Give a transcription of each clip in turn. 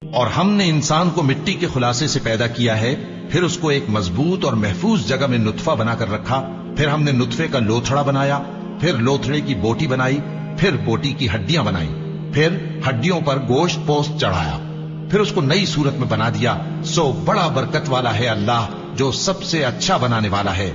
اور ہم نے انسان کو مٹی کے خلاصے سے پیدا کیا ہے، پھر اس کو ایک مضبوط اور محفوظ جگہ میں نطفہ بنا کر رکھا، پھر ہم نے نطفے کا لوتھڑا بنایا، پھر لوتھڑے کی بوٹی بنائی، پھر بوٹی کی ہڈیاں بنائی، پھر ہڈیوں پر گوشت پوست چڑھایا، پھر اس کو نئی صورت میں بنا دیا۔ سو بڑا برکت والا ہے اللہ جو سب سے اچھا بنانے والا ہے۔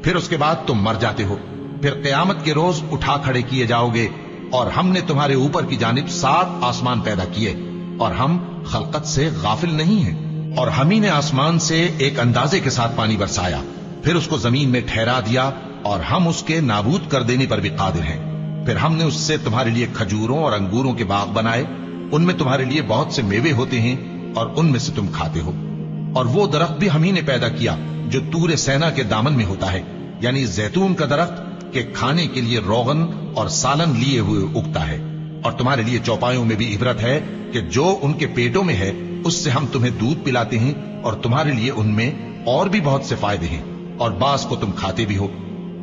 پھر اس کے بعد تم مر جاتے ہو، پھر قیامت کے روز اٹھا کھڑے کیے جاؤ گے، اور ہم نے تمہارے اوپر کی جانب 7 آسمان پیدا کیے، اور ہم خلقت سے غافل نہیں ہیں۔ اور ہم ہی نے آسمان سے ایک اندازے کے ساتھ پانی برسایا، پھر اس کو زمین میں ٹھہرا دیا، اور ہم اس کے نابود کر دینے پر بھی قادر ہیں۔ پھر ہم نے اس سے تمہارے لیے کھجوروں اور انگوروں کے باغ بنائے، ان میں تمہارے لیے بہت سے میوے ہوتے ہیں، اور ان میں سے تم کھاتے ہو۔ اور وہ درخت بھی ہم ہی نے پیدا کیا جو طور سینا کے دامن میں ہوتا ہے، یعنی زیتون کا درخت کہ کھانے کے لیے روغن اور سالن لیے ہوئے اگتا ہے۔ اور تمہارے لیے چوپایوں میں بھی عبرت ہے کہ جو ان کے پیٹوں میں ہے اس سے ہم تمہیں دودھ پلاتے ہیں، اور تمہارے لیے ان میں اور بھی بہت سے فائدے ہیں، اور بعض کو تم کھاتے بھی ہو،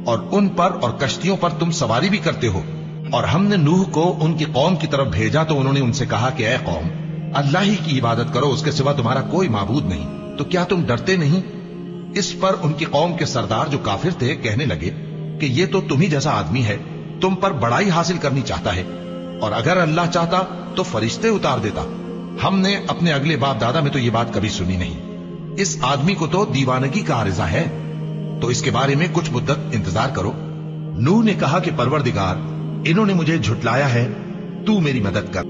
اور ان پر اور کشتیوں پر تم سواری بھی کرتے ہو۔ اور ہم نے نوح کو ان کی قوم کی طرف بھیجا تو انہوں نے ان سے کہا کہ اے قوم، اللہ ہی کی عبادت کرو، اس کے سوا تمہارا کوئی معبود نہیں، تو کیا تم ڈرتے نہیں؟ اس پر ان کی قوم کے سردار جو کافر تھے کہنے لگے کہ یہ تو تم ہی جیسا آدمی ہے، تم پر بڑائی حاصل کرنی چاہتا ہے، اور اگر اللہ چاہتا تو فرشتے اتار دیتا۔ ہم نے اپنے اگلے باپ دادا میں تو یہ بات کبھی سنی نہیں، اس آدمی کو تو دیوانگی کا عارضہ ہے، تو اس کے بارے میں کچھ مدت انتظار کرو۔ نوح نے کہا کہ پروردگار، انہوں نے مجھے جھٹلایا ہے، تو میری مدد کر۔